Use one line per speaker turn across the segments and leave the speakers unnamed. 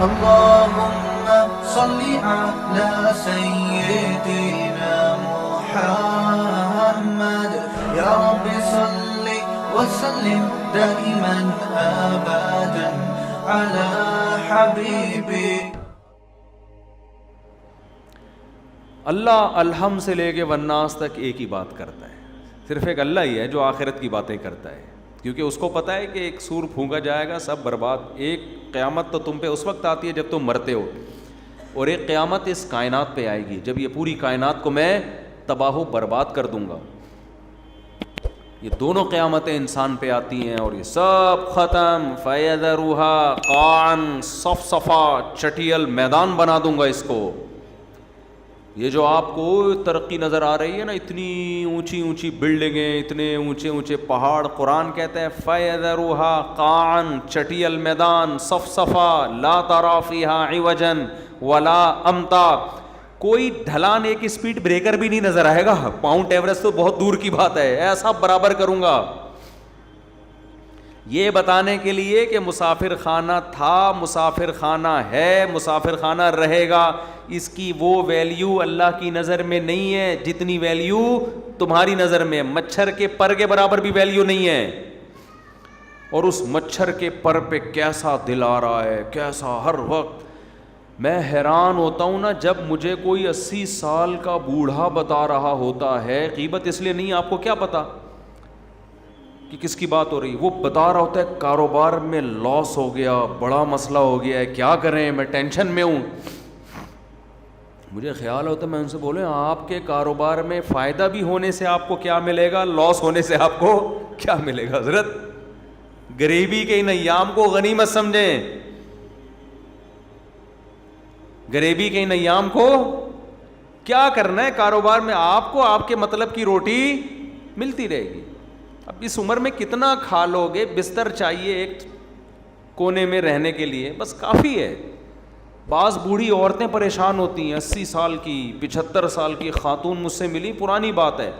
اللهم صل على سيدنا محمد يا رب صل وسلم دائما أبدا على حبيبك.
اللہ الحم سے لے کے والناس تک ایک ہی بات کرتا ہے. صرف ایک اللہ ہی ہے جو آخرت کی باتیں کرتا ہے, کیونکہ اس کو پتہ ہے کہ ایک سور پھونکا جائے گا, سب برباد. ایک قیامت تو تم پہ اس وقت آتی ہے جب تم مرتے ہو, اور ایک قیامت اس کائنات پہ آئے گی جب یہ پوری کائنات کو میں تباہ و برباد کر دوں گا. یہ دونوں قیامتیں انسان پہ آتی ہیں اور یہ سب ختم. فَيَذَرُهَا قَاعًا صَفْصَفًا, چٹیل میدان بنا دوں گا اس کو. یہ جو آپ کو ترقی نظر آ رہی ہے نا, اتنی اونچی اونچی بلڈنگیں, اتنے اونچے اونچے پہاڑ, قرآن کہتا ہے فَيَذَرُهَا قَاعًا, چٹیل میدان, صَفْصَفًا لَا تَرَىٰ فِيهَا عِوَجًا وَلَا أَمْتًا, کوئی ڈھلان ایک اسپیڈ بریکر بھی نہیں نظر آئے گا. ماؤنٹ ایوریسٹ تو بہت دور کی بات ہے, ایسا برابر کروں گا. یہ بتانے کے لیے کہ مسافر خانہ تھا, مسافر خانہ ہے, مسافر خانہ رہے گا. اس کی وہ ویلیو اللہ کی نظر میں نہیں ہے جتنی ویلیو تمہاری نظر میں. مچھر کے پر کے برابر بھی ویلیو نہیں ہے. اور اس مچھر کے پر پہ کیسا دل آ رہا ہے, کیسا ہر وقت. میں حیران ہوتا ہوں نا جب مجھے کوئی 80 سال کا بوڑھا بتا رہا ہوتا ہے, غیبت اس لیے نہیں, آپ کو کیا پتا کہ کس کی بات ہو رہی, وہ بتا رہا ہوتا ہے کاروبار میں لاس ہو گیا, بڑا مسئلہ ہو گیا ہے, کیا کریں, میں ٹینشن میں ہوں. مجھے خیال ہوتا ہے میں ان سے بولے آپ کے کاروبار میں فائدہ بھی ہونے سے آپ کو کیا ملے گا, لاس ہونے سے آپ کو کیا ملے گا. حضرت غریبی کے ان ایام کو غنیمت سمجھیں, غریبی کے ان ایام کو کیا کرنا ہے کاروبار میں, آپ کو آپ کے مطلب کی روٹی ملتی رہے گی. اب اس عمر میں کتنا کھا لو گے, بستر چاہیے ایک کونے میں رہنے کے لیے, بس کافی ہے. بعض بوڑھی عورتیں پریشان ہوتی ہیں, 80 سال کی 75 سال کی خاتون مجھ سے ملی, پرانی بات ہے,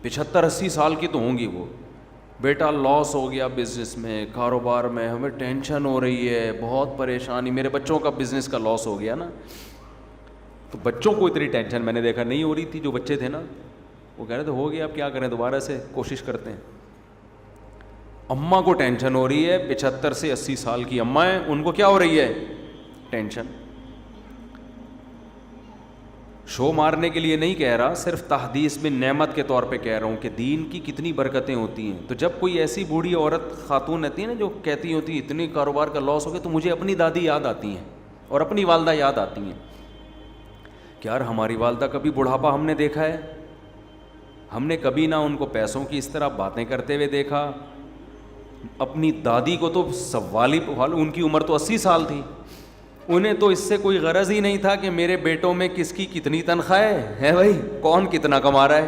75-80 سال کی تو ہوں گی وہ. بیٹا لاس ہو گیا بزنس میں, کاروبار میں, ہمیں ٹینشن ہو رہی ہے, بہت پریشانی, میرے بچوں کا بزنس کا لاس ہو گیا نا. تو بچوں کو اتنی ٹینشن میں نے دیکھا نہیں ہو رہی تھی, جو بچے تھے نا وہ کہہ رہے تھے ہو گیا اب کیا کریں, دوبارہ سے کوشش کرتے ہیں. اماں کو ٹینشن ہو رہی ہے, 75 سے 80 سال کی اماں ہیں, ان کو کیا ہو رہی ہے, ٹینشن. شو مارنے کے لیے نہیں کہہ رہا, صرف تحدیث میں نعمت کے طور پہ کہہ رہا ہوں کہ دین کی کتنی برکتیں ہوتی ہیں. تو جب کوئی ایسی بوڑھی عورت خاتون رہتی ہے نا جو کہتی ہوتی ہے اتنی کاروبار کا لاس ہو گیا, تو مجھے اپنی دادی یاد آتی ہیں اور اپنی والدہ یاد آتی ہیں کہ یار ہماری والدہ کبھی بڑھاپا ہم نے دیکھا ہے, ہم نے کبھی نہ ان کو پیسوں کی اس طرح باتیں کرتے ہوئے دیکھا. اپنی دادی کو تو سوالی, ان کی عمر تو 80 سال تھی, انہیں تو اس سے کوئی غرض ہی نہیں تھا کہ میرے بیٹوں میں کس کی کتنی تنخواہ ہے بھائی, کون کتنا کما رہا ہے.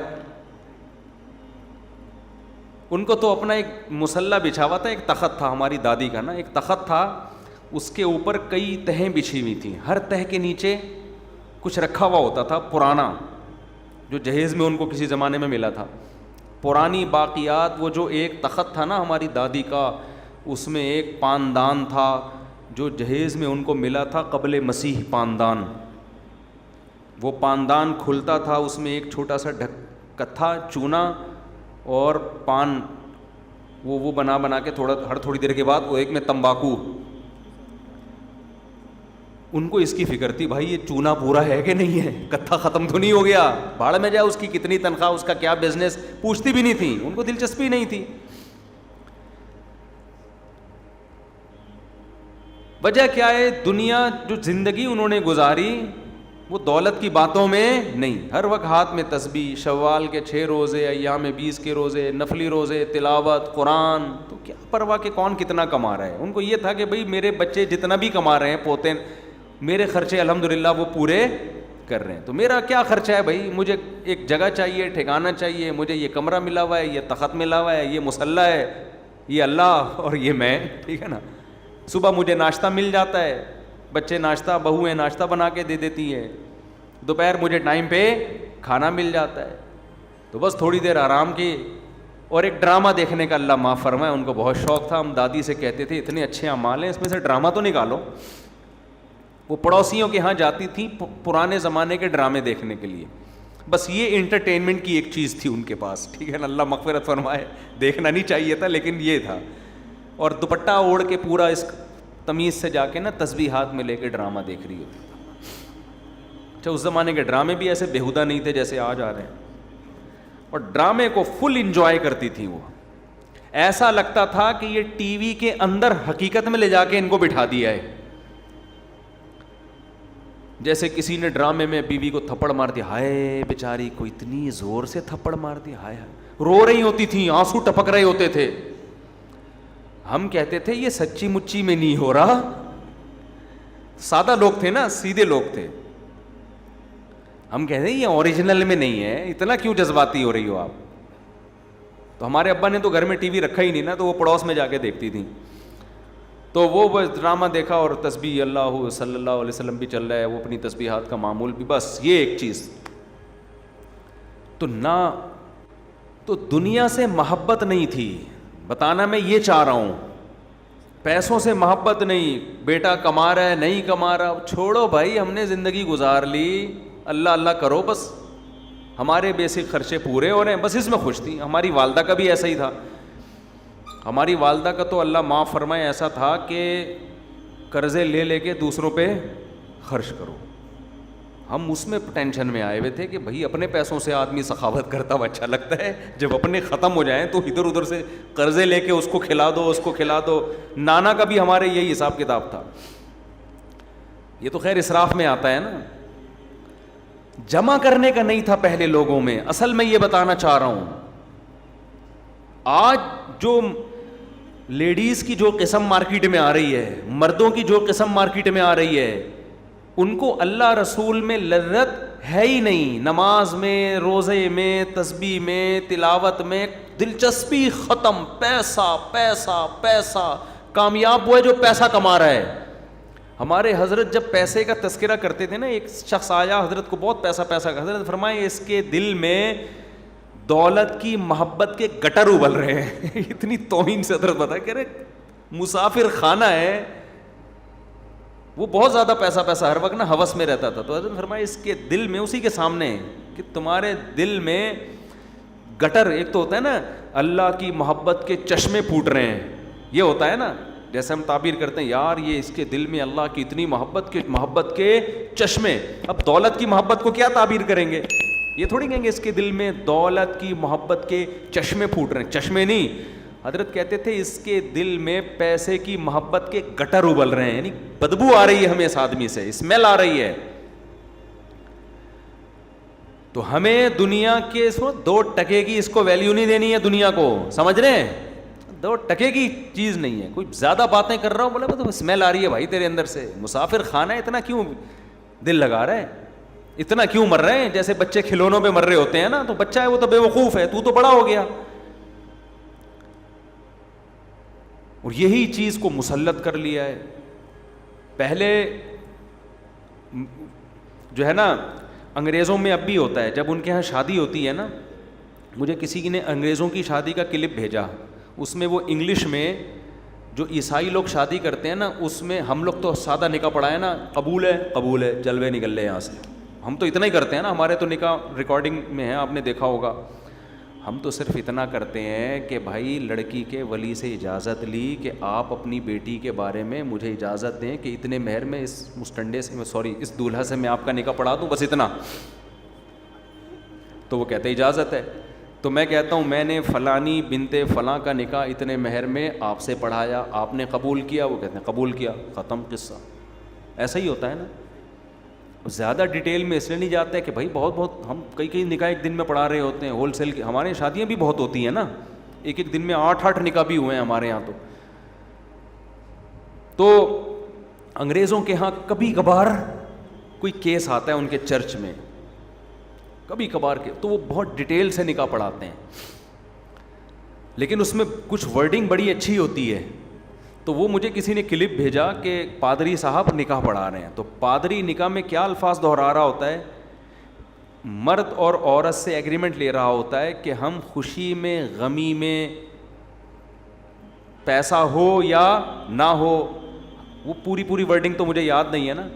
ان کو تو اپنا ایک مسلح بچھا ہوا تھا, ایک تخت تھا ہماری دادی کا نا, ایک تخت تھا, اس کے اوپر کئی تہیں بچھی ہوئی تھیں, ہر تہ کے نیچے کچھ رکھا ہوا ہوتا تھا پرانا, جو جہیز میں ان کو کسی زمانے میں ملا تھا. پرانی باقیات, وہ جو ایک تخت تھا نا ہماری دادی کا, اس میں ایک پاندان تھا جو جہیز میں ان کو ملا تھا قبل مسیح پاندان. وہ پاندان کھلتا تھا, اس میں ایک چھوٹا سا ڈھکت تھا, چونا اور پان, وہ بنا کے ہر تھوڑی دیر کے بعد وہ ایک میں تمباکو. ان کو اس کی فکر تھی بھائی یہ چونا پورا ہے کہ نہیں ہے, کتھا ختم تو نہیں ہو گیا, بھاڑ میں جائے اس کی کتنی تنخواہ, اس کا کیا بزنس, پوچھتی بھی نہیں تھی, ان کو دلچسپی نہیں تھی. وجہ کیا ہے, دنیا جو زندگی انہوں نے گزاری وہ دولت کی باتوں میں نہیں, ہر وقت ہاتھ میں تسبیح, شوال کے 6 روزے, ایام 20 کے روزے, نفلی روزے, تلاوت قرآن, تو کیا پرواہ کہ کون کتنا کما رہا ہے. ان کو یہ تھا کہ بھائی میرے بچے جتنا بھی کما رہے ہیں, پوتے, میرے خرچے الحمدللہ وہ پورے کر رہے ہیں, تو میرا کیا خرچہ ہے بھائی, مجھے ایک جگہ چاہیے, ٹھکانہ چاہیے, مجھے یہ کمرہ ملا ہوا ہے, یہ تخت ملا ہوا ہے, یہ مصلی ہے, یہ اللہ اور یہ میں, ٹھیک ہے نا. صبح مجھے ناشتہ مل جاتا ہے, بچے ناشتہ, بہویں ناشتہ بنا کے دے دیتی ہیں, دوپہر مجھے ٹائم پہ کھانا مل جاتا ہے, تو بس تھوڑی دیر آرام کی اور ایک ڈرامہ دیکھنے کا اللہ معاف فرمائے ان کو بہت شوق تھا. ہم دادی سے کہتے تھے اتنے اچھے اعمال ہیں اس میں سے ڈرامہ تو نکالو. وہ پڑوسیوں کے ہاں جاتی تھیں پرانے زمانے کے ڈرامے دیکھنے کے لیے. بس یہ انٹرٹینمنٹ کی ایک چیز تھی ان کے پاس, ٹھیک ہے نا, اللہ مغفرت فرمائے, دیکھنا نہیں چاہیے تھا لیکن یہ تھا. اور دوپٹہ اوڑھ کے پورا اس تمیز سے جا کے نا تسبیح ہاتھ میں لے کے ڈرامہ دیکھ رہی ہوتی. اچھا اس زمانے کے ڈرامے بھی ایسے بیہودہ نہیں تھے جیسے آج آ رہے ہیں, اور ڈرامے کو فل انجوائے کرتی تھی وہ. ایسا لگتا تھا کہ یہ ٹی وی کے اندر حقیقت میں لے جا کے ان کو بٹھا دیا ہے. جیسے کسی نے ڈرامے میں بیوی کو تھپڑ مار دیا, ہائے بیچاری کو اتنی زور سے تھپڑ مار دیا, ہائے رو رہی ہوتی تھیں, آنسو ٹپک رہے ہوتے تھے. ہم کہتے تھے یہ سچی مچی میں نہیں ہو رہا. سادہ لوگ تھے نا, سیدھے لوگ تھے. ہم کہتے ہیں یہ اوریجنل میں نہیں ہے, اتنا کیوں جذباتی ہو رہی ہو آپ. تو ہمارے ابا نے تو گھر میں ٹی وی رکھا ہی نہیں نا, تو وہ پڑوس میں جا کے دیکھتی تھیں. تو وہ بس ڈرامہ دیکھا اور تسبیح اللہ صلی اللہ علیہ وسلم بھی چل رہا ہے, وہ اپنی تسبیحات کا معمول بھی, بس یہ ایک چیز. تو نہ تو دنیا سے محبت نہیں تھی, بتانا میں یہ چاہ رہا ہوں. پیسوں سے محبت نہیں, بیٹا کما رہا ہے نہیں کما رہا, چھوڑو بھائی, ہم نے زندگی گزار لی, اللہ اللہ کرو, بس ہمارے بیسک خرچے پورے ہو رہے ہیں, بس اس میں خوش تھی. ہماری والدہ کا بھی ایسا ہی تھا. ہماری والدہ کا تو اللہ معاف فرمائے ایسا تھا کہ قرضے لے لے کے دوسروں پہ خرچ کرو. ہم اس میں ٹینشن میں آئے ہوئے تھے کہ بھائی اپنے پیسوں سے آدمی سخاوت کرتا ہوا اچھا لگتا ہے, جب اپنے ختم ہو جائیں تو ادھر ادھر سے قرضے لے کے اس کو کھلا دو, اس کو کھلا دو. نانا کا بھی ہمارے یہی حساب کتاب تھا. یہ تو خیر اسراف میں آتا ہے نا, جمع کرنے کا نہیں تھا پہلے لوگوں میں. اصل میں یہ بتانا چاہ رہا ہوں, آج جو لیڈیز کی جو قسم مارکیٹ میں آ رہی ہے, مردوں کی جو قسم مارکیٹ میں آ رہی ہے, ان کو اللہ رسول میں لذت ہے ہی نہیں. نماز میں, روزے میں, تسبیح میں, تلاوت میں دلچسپی ختم. پیسہ پیسہ پیسہ, کامیاب وہ ہے جو پیسہ کما رہا ہے. ہمارے حضرت جب پیسے کا تذکرہ کرتے تھے نا, ایک شخص آیا حضرت کو, بہت پیسہ پیسہ, حضرت فرمائے اس کے دل میں دولت کی محبت کے گٹر ابل رہے ہیں. اتنی توہین سے حضرت بتایا, کہہ رہے مسافر خانہ ہے, وہ بہت زیادہ پیسہ ہر وقت نا ہوس میں رہتا تھا. تو حضرت فرمایا اس کے دل میں, اسی کے سامنے کہ تمہارے دل میں گٹر, ایک تو ہوتا ہے نا اللہ کی محبت کے چشمے پھوٹ رہے ہیں, یہ ہوتا ہے نا, جیسے ہم تعبیر کرتے ہیں یار یہ اس کے دل میں اللہ کی اتنی محبت کے چشمے. اب دولت کی محبت کو کیا تعبیر کریں گے, یہ تھوڑی کہیں گے اس کے دل میں دولت کی محبت کے چشمے پھوٹ رہے ہیں. چشمے نہیں, حضرت کہتے تھے اس کے دل میں پیسے کی محبت کے گٹر ابل رہے ہیں, یعنی بدبو آ رہی ہے ہمیں اس آدمی سے, اسمیل آ رہی ہے. تو ہمیں دنیا کے 2 ٹکے کی اس کو ویلیو نہیں دینی ہے دنیا کو, سمجھ رہے ہیں, 2 ٹکے کی چیز نہیں ہے. کوئی زیادہ باتیں کر رہا ہوں, بولے تو اسمیل آ رہی ہے بھائی تیرے اندر سے, مسافر خانہ اتنا کیوں دل لگا رہا ہے, اتنا کیوں مر رہے ہیں. جیسے بچے کھلونوں پہ مر رہے ہوتے ہیں نا, تو بچہ ہے وہ تو بے وقوف ہے, تو بڑا ہو گیا. اور یہی چیز کو مسلط کر لیا ہے. پہلے جو ہے نا انگریزوں میں اب بھی ہوتا ہے, جب ان کے ہاں شادی ہوتی ہے نا, مجھے کسی نے انگریزوں کی شادی کا کلپ بھیجا, اس میں وہ انگلش میں جو عیسائی لوگ شادی کرتے ہیں نا, اس میں ہم لوگ تو سادہ نکاح پڑھائے نا, قبول ہے جلوے نکل لے یہاں سے, ہم تو اتنا ہی کرتے ہیں نا, ہمارے تو نکاح ریکارڈنگ میں ہے, آپ نے دیکھا ہوگا. ہم تو صرف اتنا کرتے ہیں کہ بھائی لڑکی کے ولی سے اجازت لی کہ آپ اپنی بیٹی کے بارے میں مجھے اجازت دیں کہ اتنے مہر میں اس مسٹنڈے سے, اس دولہا سے میں آپ کا نکاح پڑھا دوں, بس اتنا. تو وہ کہتے اجازت ہے. تو میں کہتا ہوں میں نے فلانی بنت فلاں کا نکاح اتنے مہر میں آپ سے پڑھایا, آپ نے قبول کیا, وہ کہتے ہیں قبول کیا, ختم قصہ. ایسا ہی ہوتا ہے نا. زیادہ ڈیٹیل میں اس لیے نہیں جاتے کہ بھائی بہت ہم کئی نکاح ایک دن میں پڑھا رہے ہوتے ہیں, ہول سیل کی. ہمارے شادیاں بھی بہت ہوتی ہیں نا, ایک دن میں 8 نکاح بھی ہوئے ہیں ہمارے یہاں. تو انگریزوں کے ہاں کبھی کبھار کوئی کیس آتا ہے ان کے چرچ میں, کبھی کبھار کے, تو وہ بہت ڈیٹیل سے نکاح پڑھاتے ہیں, لیکن اس میں کچھ ورڈنگ بڑی اچھی ہوتی ہے. تو وہ مجھے کسی نے کلپ بھیجا کہ پادری صاحب نکاح پڑھا رہے ہیں, تو پادری نکاح میں کیا الفاظ دہرا رہا ہوتا ہے مرد اور عورت سے ایگریمنٹ لے رہا ہوتا ہے کہ ہم خوشی میں غمی میں پیسہ ہو یا نہ ہو، وہ پوری ورڈنگ تو مجھے یاد نہیں ہے نا،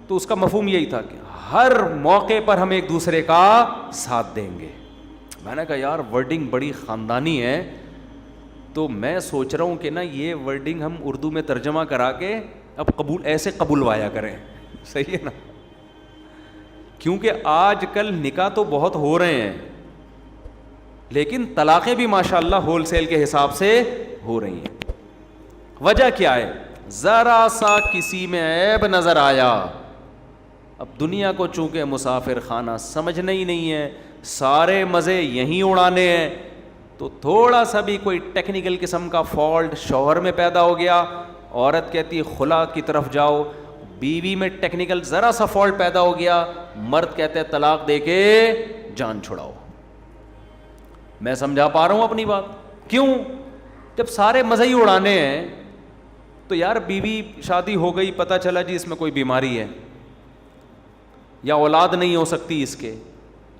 تو اس کا مفہوم یہی تھا کہ ہر موقع پر ہم ایک دوسرے کا ساتھ دیں گے. میں نے کہا یار ورڈنگ بڑی خاندانی ہے، تو میں سوچ رہا ہوں کہ نا یہ ورڈنگ ہم اردو میں ترجمہ کرا کے اب ایسے قبولوایا کریں. صحیح ہے نا؟ کیونکہ آج کل نکاح تو بہت ہو رہے ہیں لیکن طلاقیں بھی ماشاءاللہ ہول سیل کے حساب سے ہو رہی ہیں. وجہ کیا ہے؟ ذرا سا کسی میں عیب نظر آیا، اب دنیا کو چونکہ مسافر خانہ سمجھنا ہی نہیں ہے، سارے مزے یہیں اڑانے ہیں، تو تھوڑا سا بھی کوئی ٹیکنیکل قسم کا فالٹ شوہر میں پیدا ہو گیا، عورت کہتی خلا کی طرف جاؤ، بیوی میں ٹیکنیکل ذرا سا فالٹ پیدا ہو گیا، مرد کہتے ہیں طلاق دے کے جان چھڑاؤ. میں سمجھا پا رہا ہوں اپنی بات؟ کیوں؟ جب سارے مزے ہی اڑانے ہیں تو یار بیوی شادی ہو گئی، پتہ چلا جی اس میں کوئی بیماری ہے یا اولاد نہیں ہو سکتی اس کے،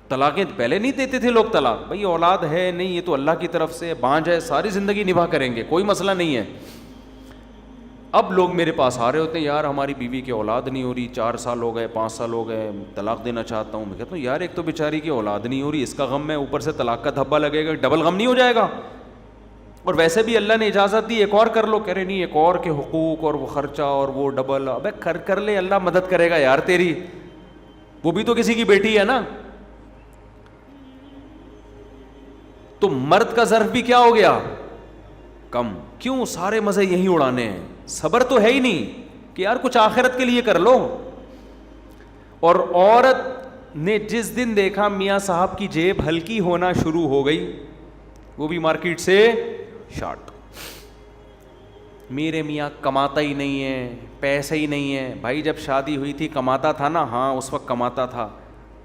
طلاقیں پہلے نہیں دیتے تھے لوگ طلاق، بھائی اولاد ہے نہیں، یہ تو اللہ کی طرف سے بانجھ ہے، ساری زندگی نبھا کریں گے، کوئی مسئلہ نہیں ہے. اب لوگ میرے پاس آ رہے ہوتے ہیں، یار ہماری بیوی کی اولاد نہیں ہو رہی، 4 سال ہو گئے، 5 سال ہو گئے، طلاق دینا چاہتا ہوں. میں کہتا ہوں یار ایک تو بیچاری کی اولاد نہیں ہو رہی، اس کا غم ہے، اوپر سے طلاق کا دھبا لگے گا، ڈبل غم نہیں ہو جائے گا؟ اور ویسے بھی اللہ نے اجازت دی ایک اور کر لو، کہہ رہے نہیں ایک اور کے حقوق اور وہ خرچہ اور وہ ڈبل. ابے کر لے، اللہ مدد کرے گا یار تیری، وہ بھی تو کسی کی بیٹی ہے نا. تو مرد کا ظرف بھی کیا ہو گیا؟ کم. کیوں؟ سارے مزے یہیں اڑانے ہیں، صبر تو ہے ہی نہیں کہ یار کچھ آخرت کے لیے کر لو. اور عورت نے جس دن دیکھا میاں صاحب کی جیب ہلکی ہونا شروع ہو گئی، وہ بھی مارکیٹ سے شارٹ، میرے میاں کماتا ہی نہیں ہے، پیسے ہی نہیں ہے. بھائی جب شادی ہوئی تھی کماتا تھا نا؟ ہاں اس وقت کماتا تھا.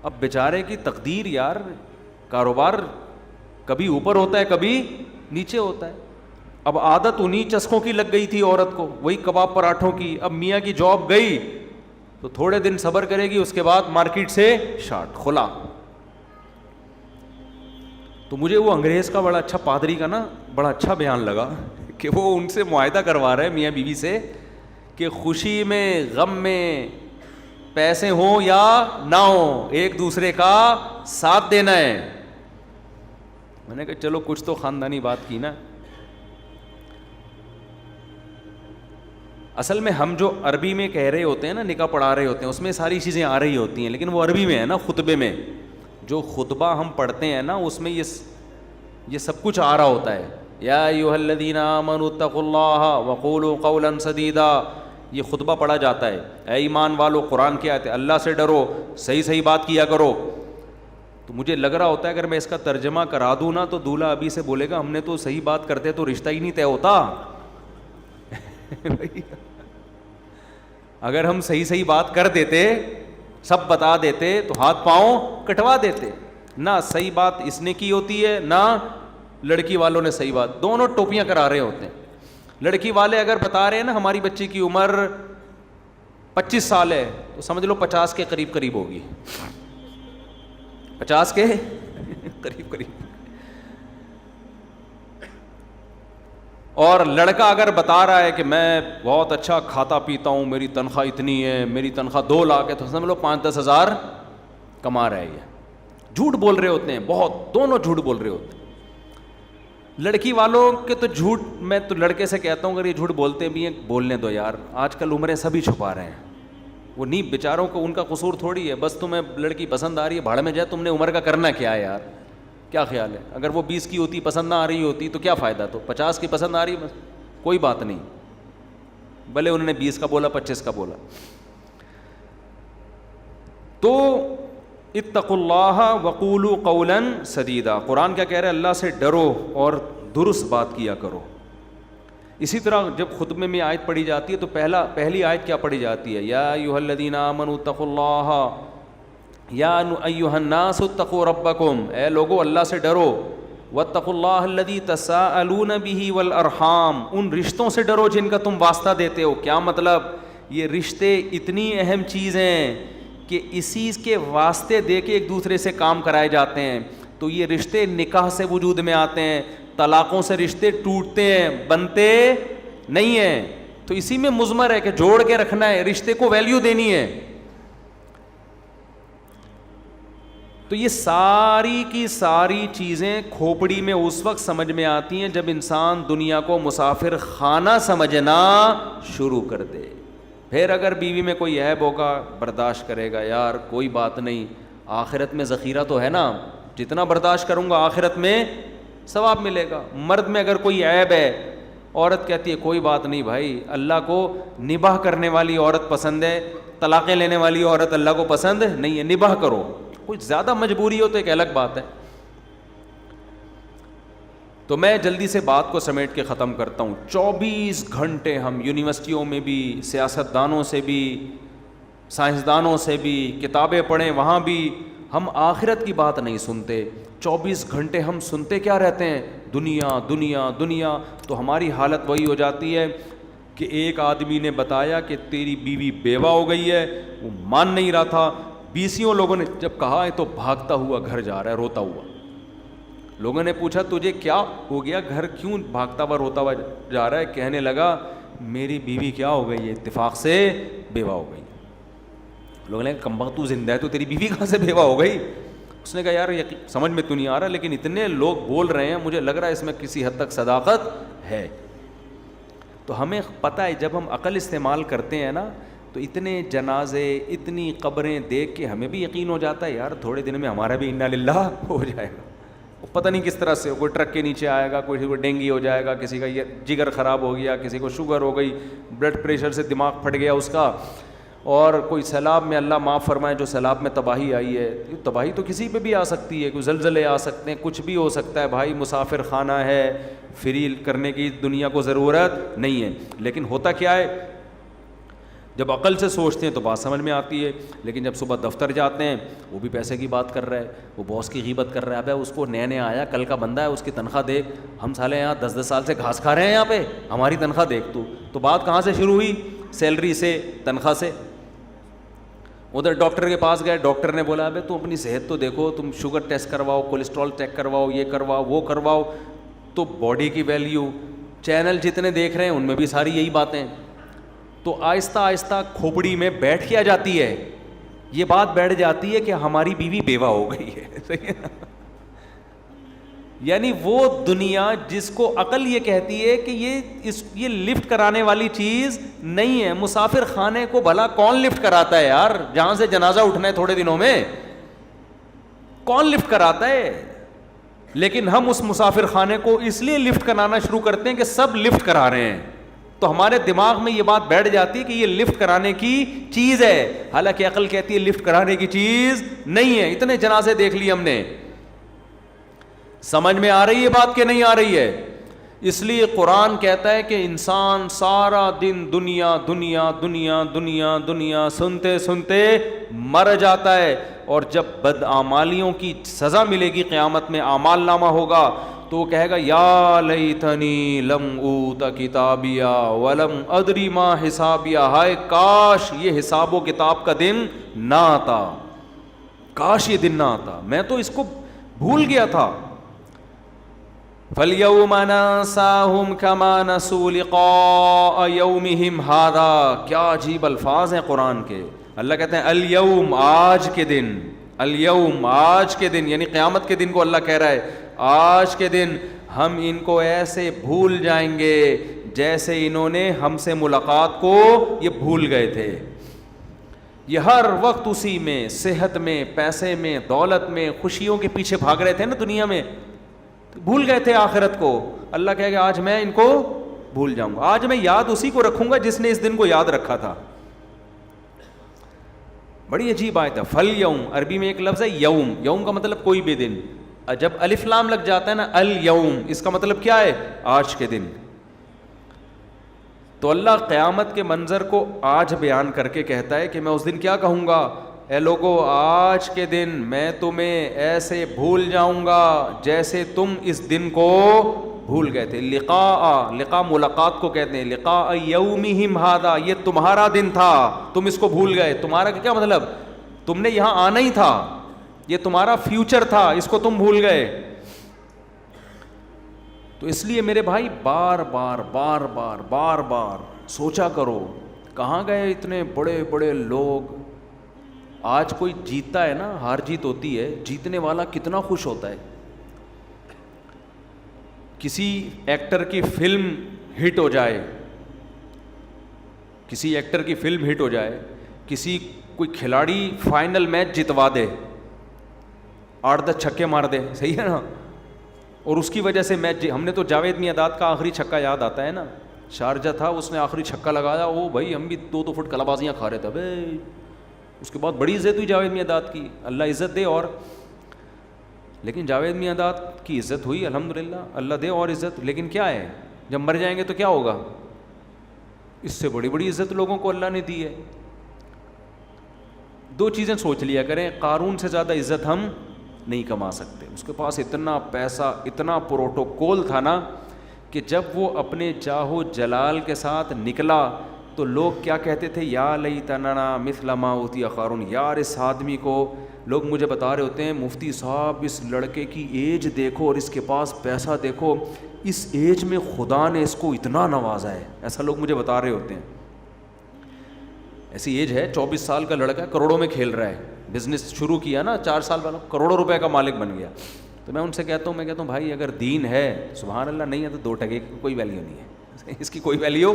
اب بیچارے کی تقدیر یار، کاروبار کبھی اوپر ہوتا ہے کبھی نیچے ہوتا ہے. اب عادت انہی چسکوں کی لگ گئی تھی عورت کو، وہی کباب پراٹھوں کی. اب میاں کی جاب گئی تو تھوڑے دن صبر کرے گی، اس کے بعد مارکیٹ سے شارٹ، خلا. تو مجھے وہ انگریز کا بڑا اچھا پادری کا نا بڑا اچھا بیان لگا کہ وہ ان سے معاہدہ کروا رہے ہیں میاں بیوی سے کہ خوشی میں غم میں پیسے ہوں یا نہ ہوں ایک دوسرے کا ساتھ دینا ہے. میں نے کہا چلو کچھ تو خاندانی بات کی نا. اصل میں ہم جو عربی میں کہہ رہے ہوتے ہیں نا، نکاح پڑھا رہے ہوتے ہیں، اس میں ساری چیزیں آ رہی ہوتی ہیں، لیکن وہ عربی میں ہے نا. خطبے میں جو خطبہ ہم پڑھتے ہیں نا، اس میں یہ سب کچھ آ رہا ہوتا ہے. یا ایھا الذین آمنوا اتقوا اللہ وقولوا قولا سدیدا، یہ خطبہ پڑھا جاتا ہے. اے ایمان والو، قرآن کی آیت ہے، اللہ سے ڈرو، صحیح بات کیا کرو. تو مجھے لگ رہا ہوتا ہے اگر میں اس کا ترجمہ کرا دوں نا تو دولہا ابھی سے بولے گا ہم نے تو صحیح بات کرتے تو رشتہ ہی نہیں طے ہوتا. اگر ہم صحیح بات کر دیتے، سب بتا دیتے تو ہاتھ پاؤں کٹوا دیتے. نہ صحیح بات اس نے کی ہوتی ہے، نہ لڑکی والوں نے صحیح بات. دونوں ٹوپیاں کرا رہے ہوتے ہیں. لڑکی والے اگر بتا رہے ہیں نا ہماری بچی کی عمر 25 سال ہے تو سمجھ لو 50 کے قریب ہوگی، 50 کے قریب. اور لڑکا اگر بتا رہا ہے کہ میں بہت اچھا کھاتا پیتا ہوں، میری تنخواہ اتنی ہے، میری تنخواہ 2 لاکھ ہے، تو سمجھ لو 5-10 ہزار کما رہا ہے. یہ جھوٹ بول رہے ہوتے ہیں، بہت، دونوں جھوٹ بول رہے ہوتے ہیں. لڑکی والوں کے تو جھوٹ، میں تو لڑکے سے کہتا ہوں اگر یہ جھوٹ بولتے بھی ہیں بولنے دو یار، آج کل عمریں سبھی چھپا رہے ہیں. وہ نہیں بیچاروں کو، ان کا قصور تھوڑی ہے، بس تمہیں لڑکی پسند آ رہی ہے، بھاڑ میں جائے، تم نے عمر کا کرنا کیا ہے یار؟ کیا خیال ہے؟ اگر وہ 20 کی ہوتی پسند نہ آ رہی ہوتی تو کیا فائدہ؟ تو 50 کی پسند آ رہی بس کوئی بات نہیں، بھلے انہوں نے 20 کا بولا 25 کا بولا. تو اتقوا اللہ وقولوا قولا سدیدا، قرآن کیا کہہ رہا ہے؟ اللہ سے ڈرو اور درست بات کیا کرو. اسی طرح جب خطبے میں آیت پڑھی جاتی ہے تو پہلی آیت کیا پڑھی جاتی ہے؟ یا ایھا الذین آمنوا اتقوا اللہ یا ایھا الناس اتقوا ربکم، اے لوگو اللہ سے ڈرو. واتقوا اللہ الذی تساءلون بہ والارحام، ان رشتوں سے ڈرو جن کا تم واسطہ دیتے ہو. کیا مطلب؟ یہ رشتے اتنی اہم چیز ہیں کہ کہ اسی کے واسطے دے کے ایک دوسرے سے کام کرائے جاتے ہیں. تو یہ رشتے نکاح سے وجود میں آتے ہیں, طلاقوں سے رشتے ٹوٹتے ہیں, بنتے نہیں ہیں. تو اسی میں مضمر ہے کہ جوڑ کے رکھنا ہے, رشتے کو ویلیو دینی ہے. تو یہ ساری کی ساری چیزیں کھوپڑی میں اس وقت سمجھ میں آتی ہیں جب انسان دنیا کو مسافر خانہ سمجھنا شروع کر دے. پھر اگر بیوی میں کوئی عیب ہوگا برداشت کرے گا, یار کوئی بات نہیں, آخرت میں ذخیرہ تو ہے نا, جتنا برداشت کروں گا آخرت میں ثواب ملے گا. مرد میں اگر کوئی عیب ہے, عورت کہتی ہے کوئی بات نہیں بھائی, اللہ کو نباہ کرنے والی عورت پسند ہے, طلاقیں لینے والی عورت اللہ کو پسند نہیں ہے, نباہ کرو. کچھ زیادہ مجبوری ہو تو ایک الگ بات ہے. تو میں جلدی سے بات کو سمیٹ کے ختم کرتا ہوں. 24 گھنٹے ہم یونیورسٹیوں میں بھی, سیاستدانوں سے بھی, سائنسدانوں سے بھی کتابیں پڑھیں, وہاں بھی ہم آخرت کی بات نہیں سنتے. 24 گھنٹے ہم سنتے کیا رہتے ہیں, دنیا دنیا دنیا. تو ہماری حالت وہی ہو جاتی ہے کہ ایک آدمی نے بتایا کہ تیری بیوی بیوہ ہو گئی ہے, وہ مان نہیں رہا تھا. 20 لوگوں نے جب کہا ہے تو بھاگتا ہوا گھر جا رہا ہے روتا ہوا. لوگوں نے پوچھا تجھے کیا ہو گیا, گھر کیوں بھاگتا ہوا روتا ہوا جا رہا ہے؟ کہنے لگا میری بیوی کیا ہو گئی ہے, اتفاق سے بیوہ ہو گئی. لوگوں نے کہا کمبخت تو زندہ ہے تو تیری بیوی کہاں سے بیوہ ہو گئی؟ اس نے کہا یار سمجھ میں تو نہیں آ رہا, لیکن اتنے لوگ بول رہے ہیں, مجھے لگ رہا ہے اس میں کسی حد تک صداقت ہے. تو ہمیں پتہ ہے جب ہم عقل استعمال کرتے ہیں نا, تو اتنے جنازے, اتنی قبریں دیکھ کے ہمیں بھی یقین ہو جاتا ہے یار تھوڑے دن میں ہمارا بھی انا للہ ہو جائے گا. پتہ نہیں کس طرح سے, کوئی ٹرک کے نیچے آئے گا, کوئی کو ڈینگی ہو جائے گا, کسی کا یہ جگر خراب ہو گیا, کسی کو شوگر ہو گئی, بلڈ پریشر سے دماغ پھٹ گیا اس کا, اور کوئی سیلاب میں, اللہ معاف فرمائے جو سیلاب میں تباہی آئی ہے, تباہی تو کسی پہ بھی آ سکتی ہے, کوئی زلزلے آ سکتے ہیں, کچھ بھی ہو سکتا ہے بھائی. مسافر خانہ ہے, فری کرنے کی دنیا کو ضرورت نہیں ہے. لیکن ہوتا کیا ہے, جب عقل سے سوچتے ہیں تو بات سمجھ میں آتی ہے, لیکن جب صبح دفتر جاتے ہیں وہ بھی پیسے کی بات کر رہا ہے, وہ باس کی غیبت کر رہا ہے. ابے اس کو نیا آیا, کل کا بندہ ہے, اس کی تنخواہ دیکھ, ہم سالے یہاں 10 سال سے گھاس کھا رہے ہیں یہاں پہ, ہماری تنخواہ دیکھ تو بات کہاں سے شروع ہوئی, سیلری سے, تنخواہ سے. ادھر ڈاکٹر کے پاس گئے, ڈاکٹر نے بولا ابے تم اپنی صحت تو دیکھو, تم شوگر ٹیسٹ کرواؤ, کولیسٹرول چیک کرواؤ, یہ کرواؤ وہ کرواؤ. تو باڈی کی ویلیو, چینل جتنے دیکھ رہے ہیں ان میں بھی ساری یہی باتیں. تو آہستہ آہستہ کھوپڑی میں بیٹھ کے آ جاتی ہے, یہ بات بیٹھ جاتی ہے کہ ہماری بیوی بیوہ ہو گئی ہے. یعنی وہ دنیا جس کو عقل یہ کہتی ہے کہ یہ لفٹ کرانے والی چیز نہیں ہے. مسافر خانے کو بھلا کون لفٹ کراتا ہے یار, جہاں سے جنازہ اٹھنا ہے تھوڑے دنوں میں, کون لفٹ کراتا ہے؟ لیکن ہم اس مسافر خانے کو اس لیے لفٹ کرانا شروع کرتے ہیں کہ سب لفٹ کرا رہے ہیں, تو ہمارے دماغ میں یہ بات بیٹھ جاتی ہے کہ یہ لفٹ کرانے کی چیز ہے. حالانکہ عقل کہتی ہے لفٹ کرانے کی چیز نہیں ہے. اتنے جنازے دیکھ لیے ہم نے, سمجھ میں آ رہی ہے بات کہ نہیں آ رہی ہے؟ اس لیے قرآن کہتا ہے کہ انسان سارا دن دنیا دنیا دنیا دنیا دنیا سنتے سنتے مر جاتا ہے, اور جب بدعمالیوں کی سزا ملے گی قیامت میں, اعمال نامہ ہوگا, تو وہ کہے گا یا لیتنی لم اوت کتابیا ولم ادری ما حسابیا, ہائے کاش یہ حساب و کتاب کا دن نہ آتا, کاش یہ دن نہ آتا, میں تو اس کو بھول گیا تھا. فَالْيَوْمَ نَنسَاهُمْ كَمَا نَسُوا لِقَاءَ يَوْمِهِمْ هَذَا. کیا عجیب الفاظ ہیں قرآن کے. اللہ کہتے ہیں الیوم, آج کے دن, الیوم آج کے دن, یعنی قیامت کے دن کو اللہ کہہ رہا ہے آج کے دن ہم ان کو ایسے بھول جائیں گے جیسے انہوں نے ہم سے ملاقات کو یہ بھول گئے تھے. یہ ہر وقت اسی میں, صحت میں, پیسے میں, دولت میں, خوشیوں کے پیچھے بھاگ رہے تھے نا دنیا میں, بھول گئے تھے آخرت کو. اللہ کہے گا آج میں ان کو بھول جاؤں گا, آج میں یاد اسی کو رکھوں گا جس نے اس دن کو یاد رکھا تھا. بڑی عجیب آیت ہے. فل یوم, عربی میں ایک لفظ ہے یوم, یوم کا مطلب کوئی بھی دن. جب الف لام لگ جاتا ہے نا الیوم, اس کا مطلب کیا ہے, آج کے دن. تو اللہ قیامت کے منظر کو آج بیان کر کے کہتا ہے کہ میں اس دن کیا کہوں گا, اے لوگو آج کے دن میں تمہیں ایسے بھول جاؤں گا جیسے تم اس دن کو بھول گئے تھے. لقاء ملاقات کو کہتے ہیں, لقاء یومہم ھذا, یہ تمہارا دن تھا, تم اس کو بھول گئے. تمہارا کیا مطلب, تم نے یہاں آنا ہی تھا, یہ تمہارا فیوچر تھا, اس کو تم بھول گئے. تو اس لیے میرے بھائی بار بار بار بار بار بار سوچا کرو کہاں گئے اتنے بڑے بڑے لوگ. آج کوئی جیتتا ہے نا, ہار جیت ہوتی ہے, جیتنے والا کتنا خوش ہوتا ہے. کسی ایکٹر کی فلم ہٹ ہو جائے, کسی ایکٹر کی فلم ہٹ ہو جائے, کسی کوئی کھلاڑی فائنل میچ جتوا دے, 8-10 چھکے مار دے, صحیح ہے نا, اور اس کی وجہ سے میچ, ہم نے تو جاوید میاں کا آخری چھکا یاد آتا ہے نا, شارجہ تھا, اس نے آخری چھکا لگایا, وہ بھائی ہم بھی 2 فٹ کلابازیاں کھا رہے تھے بھائی. اس کے بعد بڑی عزت ہوئی جاوید میاں کی, اللہ عزت دے. اور لیکن جاوید میاں کی عزت ہوئی الحمدللہ, اللہ دے اور عزت. لیکن کیا ہے, جب مر جائیں گے تو کیا ہوگا؟ اس سے بڑی بڑی عزت لوگوں کو اللہ نے دی ہے. 2 چیزیں سوچ لیا کریں, قارون سے زیادہ عزت ہم نہیں کما سکتے. اس کے پاس اتنا پیسہ, اتنا پروٹوکول تھا نا, کہ جب وہ اپنے جاہ و جلال کے ساتھ نکلا تو لوگ کیا کہتے تھے, یا لیتنا مثل ما اوتی قارون. یار اس آدمی کو, لوگ مجھے بتا رہے ہوتے ہیں مفتی صاحب اس لڑکے کی ایج دیکھو اور اس کے پاس پیسہ دیکھو, اس ایج میں خدا نے اس کو اتنا نوازا ہے. ایسا لوگ مجھے بتا رہے ہوتے ہیں. ایسی ایج ہے, 24 سال کا لڑکا کروڑوں میں کھیل رہا ہے, بزنس شروع کیا نا 4 سال والا, کروڑوں روپے کا مالک بن گیا. تو میں ان سے کہتا ہوں بھائی اگر دین ہے سبحان اللہ, نہیں ہے تو 2 ٹکے کی کوئی ویلیو نہیں ہے. اس کی کوئی ویلیو,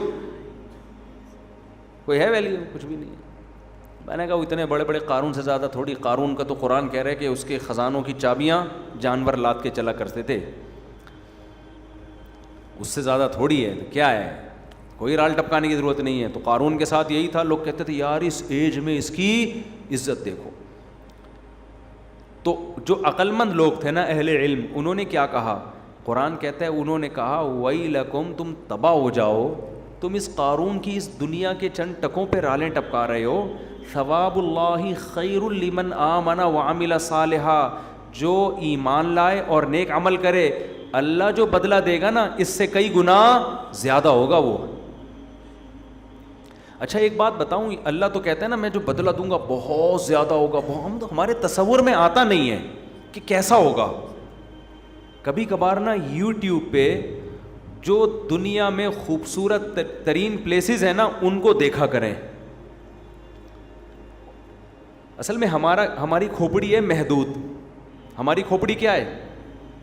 کوئی ہے ویلیو؟ کچھ بھی نہیں ہے. میں نے کہا وہ اتنے بڑے بڑے قارون سے زیادہ تھوڑی. قارون کا تو قرآن کہہ رہے کہ اس کے خزانوں کی چابیاں جانور لاد کے چلا کرتے تھے, اس سے زیادہ تھوڑی ہے. کیا ہے, کوئی رال ٹپکانے کی ضرورت نہیں ہے. تو قارون کے ساتھ یہی تھا, لوگ کہتے تھے یار اس ایج میں اس کی عزت دیکھو. تو جو عقل مند لوگ تھے نا, اہل علم, انہوں نے کیا کہا؟ قرآن کہتا ہے انہوں نے کہا ویلکم, تم تباہ ہو جاؤ, تم اس قارون کی اس دنیا کے چند ٹکوں پہ رالیں ٹپکا رہے ہو. ثواب اللہ خیر لمن آمن وعمل صالحا, جو ایمان لائے اور نیک عمل کرے, اللہ جو بدلہ دے گا نا اس سے کئی گنا زیادہ ہوگا وہ. اچھا ایک بات بتاؤں, اللہ تو کہتا ہے نا میں جو بدلہ دوں گا بہت زیادہ ہوگا. ہمارے تصور میں آتا نہیں ہے کہ کیسا ہوگا. کبھی کبھار نا یوٹیوب پہ جو دنیا میں خوبصورت ترین پلیسز ہیں نا ان کو دیکھا کریں. اصل میں ہماری کھوپڑی ہے محدود. ہماری کھوپڑی کیا ہے,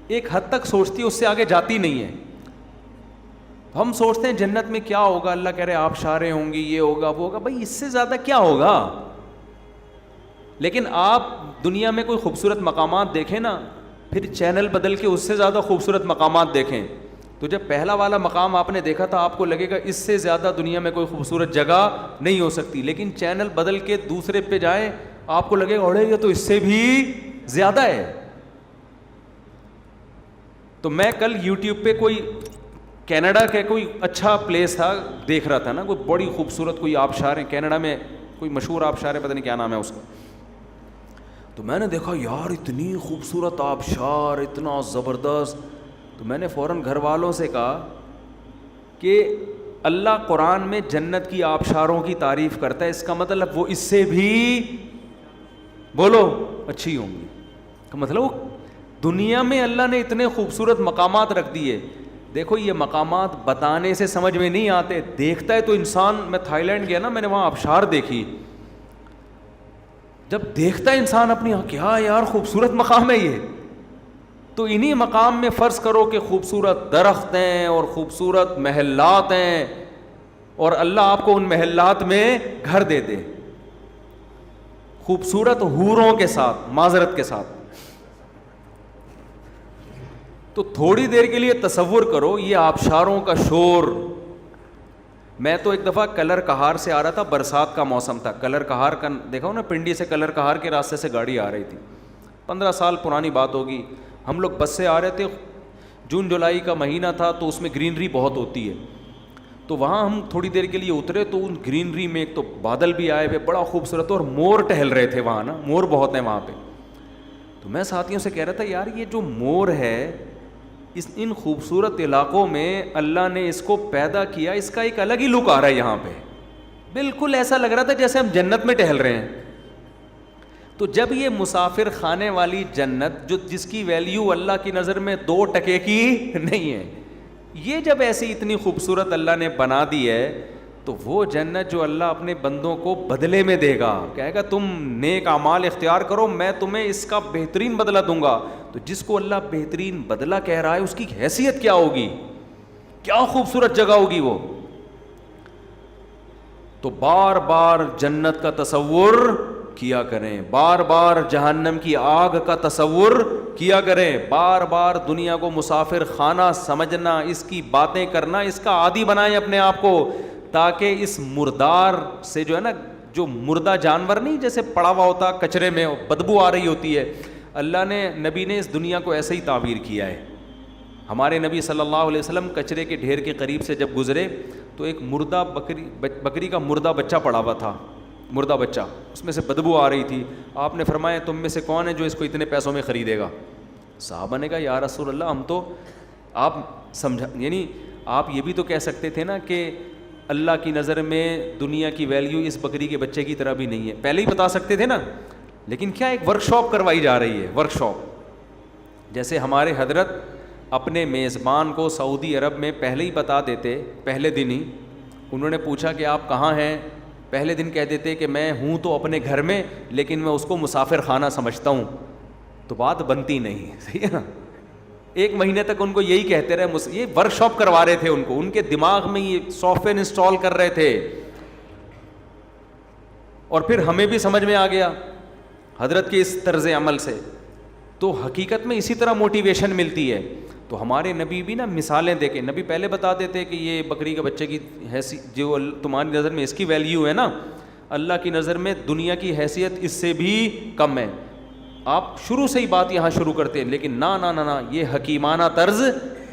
ایک حد تک سوچتی ہے, اس سے آگے جاتی نہیں ہے. ہم سوچتے ہیں جنت میں کیا ہوگا, اللہ کہہ رہے آبشاریں ہوں گی, یہ ہوگا وہ ہوگا. بھائی اس سے زیادہ کیا ہوگا؟ لیکن آپ دنیا میں کوئی خوبصورت مقامات دیکھیں نا, پھر چینل بدل کے اس سے زیادہ خوبصورت مقامات دیکھیں, تو جب پہلا والا مقام آپ نے دیکھا تھا آپ کو لگے گا اس سے زیادہ دنیا میں کوئی خوبصورت جگہ نہیں ہو سکتی. لیکن چینل بدل کے دوسرے پہ جائیں, آپ کو لگے گا اڑے یہ تو اس سے بھی زیادہ ہے. تو میں کل یوٹیوب پہ کوئی کینیڈا کا کوئی اچھا پلیس تھا, دیکھ رہا تھا نا, کوئی بڑی خوبصورت کوئی آبشار ہے کینیڈا میں, کوئی مشہور آبشار ہے, پتہ نہیں کیا نام ہے اس کا. تو میں نے دیکھا یار اتنی خوبصورت آبشار, اتنا زبردست. تو میں نے فوراً گھر والوں سے کہا کہ اللہ قرآن میں جنت کی آبشاروں کی تعریف کرتا ہے, اس کا مطلب وہ اس سے بھی بولو اچھی ہوں گی. کا مطلب وہ دنیا میں اللہ نے اتنے خوبصورت مقامات رکھ دیے. دیکھو یہ مقامات بتانے سے سمجھ میں نہیں آتے, دیکھتا ہے تو انسان. میں تھائی لینڈ گیا نا, میں نے وہاں آبشار دیکھی, جب دیکھتا ہے انسان اپنی کیا یار خوبصورت مقام ہے یہ. تو انہی مقام میں فرض کرو کہ خوبصورت درخت ہیں اور خوبصورت محلات ہیں, اور اللہ آپ کو ان محلات میں گھر دے دے خوبصورت حوروں کے ساتھ, معذرت کے ساتھ. تو تھوڑی دیر کے لیے تصور کرو یہ آبشاروں کا شور. میں تو ایک دفعہ کلر کہار سے آ رہا تھا, برسات کا موسم تھا. کلر کہار کا دیکھا نا, پنڈی سے کلر کہار کے راستے سے گاڑی آ رہی تھی, 15 سال پرانی بات ہوگی. ہم لوگ بس سے آ رہے تھے, جون جولائی کا مہینہ تھا, تو اس میں گرینری بہت ہوتی ہے. تو وہاں ہم تھوڑی دیر کے لیے اترے, تو ان گرینری میں ایک تو بادل بھی آئے ہوئے بڑا خوبصورت, اور مور ٹہل رہے تھے وہاں نا, مور بہت ہیں وہاں پہ. تو میں ساتھیوں سے کہہ رہا تھا یار یہ جو مور ہے ان خوبصورت علاقوں میں اللہ نے اس کو پیدا کیا, اس کا ایک الگ ہی لک آ رہا ہے یہاں پہ. بالکل ایسا لگ رہا تھا جیسے ہم جنت میں ٹہل رہے ہیں. تو جب یہ مسافر خانے والی جنت جس کی ویلیو اللہ کی نظر میں 2 ٹکے کی نہیں ہے، یہ جب ایسی اتنی خوبصورت اللہ نے بنا دی ہے، تو وہ جنت جو اللہ اپنے بندوں کو بدلے میں دے گا، کہے گا تم نیک اعمال اختیار کرو، میں تمہیں اس کا بہترین بدلہ دوں گا. تو جس کو اللہ بہترین بدلہ کہہ رہا ہے اس کی حیثیت کیا ہوگی، کیا خوبصورت جگہ ہوگی وہ. تو بار بار جنت کا تصور کیا کریں، بار بار جہنم کی آگ کا تصور کیا کریں، بار بار دنیا کو مسافر خانہ سمجھنا، اس کی باتیں کرنا، اس کا عادی بنائیں اپنے آپ کو، تاکہ اس مردار سے جو ہے نا، جو مردہ جانور نہیں جیسے پڑا ہوا ہوتا کچرے میں بدبو آ رہی ہوتی ہے، اللہ نے نبی نے اس دنیا کو ایسے ہی تعبیر کیا ہے. ہمارے نبی صلی اللہ علیہ وسلم کچرے کے ڈھیر کے قریب سے جب گزرے تو ایک مردہ بکری کا مردہ بچہ پڑا ہوا تھا، مردہ بچہ، اس میں سے بدبو آ رہی تھی. آپ نے فرمایا تم میں سے کون ہے جو اس کو اتنے پیسوں میں خریدے گا؟ صحابہ نے کہا یا رسول اللہ ہم تو، آپ سمجھا، یعنی آپ یہ بھی تو کہہ سکتے تھے نا کہ اللہ کی نظر میں دنیا کی ویلیو اس بکری کے بچے کی طرح بھی نہیں ہے، پہلے ہی بتا سکتے تھے نا. لیکن کیا ایک ورک شاپ کروائی جا رہی ہے، ورک شاپ. جیسے ہمارے حضرت اپنے میزبان کو سعودی عرب میں پہلے ہی بتا دیتے، پہلے دن ہی انہوں نے پوچھا کہ آپ کہاں ہیں، پہلے دن کہہ دیتے کہ میں ہوں تو اپنے گھر میں، لیکن میں اس کو مسافر خانہ سمجھتا ہوں، تو بات بنتی نہیں. صحیح ہے نا. 1 مہینے تک ان کو یہی کہتے رہے، یہ ورک شاپ کروا رہے تھے ان کو، ان کے دماغ میں یہ سافٹ ویئر انسٹال کر رہے تھے. اور پھر ہمیں بھی سمجھ میں آ گیا حضرت کے اس طرز عمل سے. تو حقیقت میں اسی طرح موٹیویشن ملتی ہے. تو ہمارے نبی بھی نا مثالیں دے کے، نبی پہلے بتا دیتے کہ یہ بکری کے بچے کی حیثیت جو تمہاری نظر میں اس کی ویلیو ہے نا، اللہ کی نظر میں دنیا کی حیثیت اس سے بھی کم ہے. آپ شروع سے ہی بات یہاں شروع کرتے ہیں، لیکن نہ نہ نہ یہ حکیمانہ طرز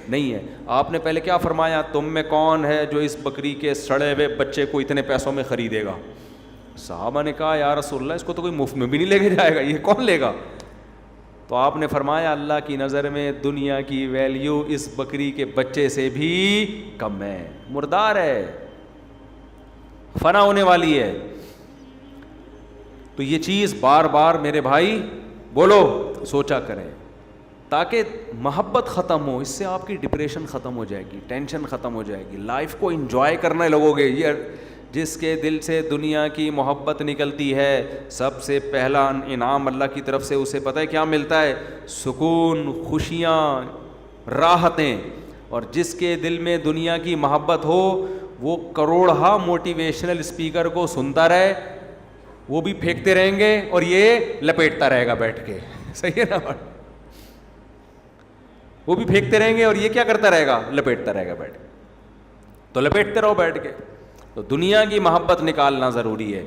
نہیں ہے. آپ نے پہلے کیا فرمایا، تم میں کون ہے جو اس بکری کے سڑے ہوئے بچے کو اتنے پیسوں میں خریدے گا؟ صحابہ نے کہا یا رسول اللہ اس کو تو کوئی مفت میں بھی نہیں لے کے جائے گا، یہ کون لے گا؟ تو آپ نے فرمایا اللہ کی نظر میں دنیا کی ویلیو اس بکری کے بچے سے بھی کم ہے، مردار ہے، فنا ہونے والی ہے. تو یہ چیز بار بار میرے بھائی بولو سوچا کریں، تاکہ محبت ختم ہو. اس سے آپ کی ڈپریشن ختم ہو جائے گی، ٹینشن ختم ہو جائے گی، لائف کو انجوائے کرنے لگو گے. یہ جس کے دل سے دنیا کی محبت نکلتی ہے، سب سے پہلا انعام اللہ کی طرف سے اسے پتہ ہے کیا ملتا ہے؟ سکون، خوشیاں، راحتیں. اور جس کے دل میں دنیا کی محبت ہو وہ کروڑہا موٹیویشنل اسپیکر کو سنتا رہے، وہ بھی پھینکتے رہیں گے اور یہ لپیٹتا رہے گا بیٹھ کے. صحیح ہے نا؟ وہ بھی پھینکتے رہیں گے اور یہ کیا کرتا رہے گا؟ لپیٹتا رہے گا بیٹھ کے. تو لپیٹتے رہو بیٹھ کے. تو دنیا کی محبت نکالنا ضروری ہے.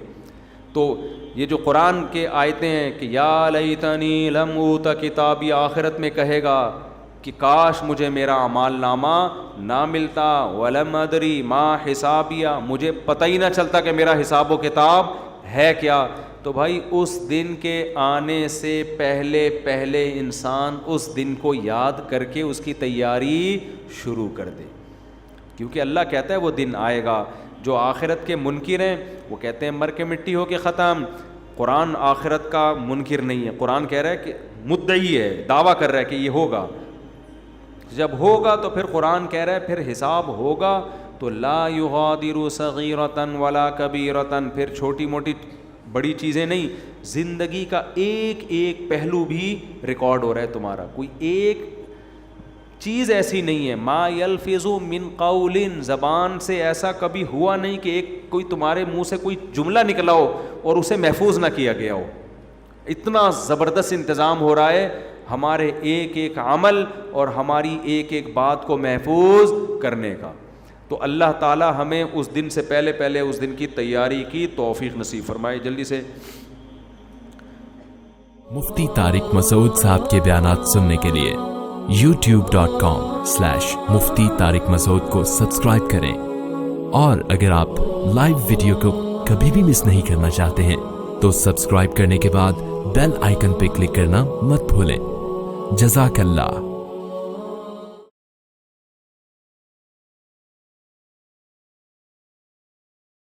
تو یہ جو قرآن کے آیتیں ہیں کہ یا لیتنی لم اوت کتابی، آخرت میں کہے گا کہ کاش مجھے میرا اعمال نامہ نہ ملتا، ولم ادری ما حسابیہ، مجھے پتہ ہی نہ چلتا کہ میرا حساب و کتاب ہے کیا. تو بھائی اس دن کے آنے سے پہلے پہلے انسان اس دن کو یاد کر کے اس کی تیاری شروع کر دے، کیونکہ اللہ کہتا ہے وہ دن آئے گا. جو آخرت کے منکر ہیں وہ کہتے ہیں مر کے مٹی ہو کے ختم. قرآن آخرت کا منکر نہیں ہے، قرآن کہہ رہا ہے کہ مدعی ہے، دعویٰ کر رہا ہے کہ یہ ہوگا. جب ہوگا تو پھر قرآن کہہ رہا ہے پھر حساب ہوگا. تو لا یغادر صغیرۃ ولا کبیرۃ، پھر چھوٹی موٹی بڑی چیزیں نہیں، زندگی کا ایک ایک پہلو بھی ریکارڈ ہو رہا ہے تمہارا. کوئی ایک چیز ایسی نہیں ہے. ما یلفظ من قول، زبان سے ایسا کبھی ہوا نہیں کہ کوئی تمہارے منہ سے کوئی جملہ نکلا ہو اور اسے محفوظ نہ کیا گیا ہو. اتنا زبردست انتظام ہو رہا ہے ہمارے ایک ایک عمل اور ہماری ایک ایک بات کو محفوظ کرنے کا. تو اللہ تعالی ہمیں اس دن سے پہلے پہلے اس دن کی تیاری کی توفیق نصیب فرمائے. جلدی سے
مفتی طارق مسعود صاحب کے بیانات سننے کے لیے youtube.com/مفتی طارق مسعود کو سبسکرائب کریں. اور اگر آپ لائیو ویڈیو کو کبھی بھی مس نہیں کرنا چاہتے ہیں تو سبسکرائب کرنے کے بعد بیل آئیکن پہ کلک کرنا مت بھولیں. جزاک اللہ.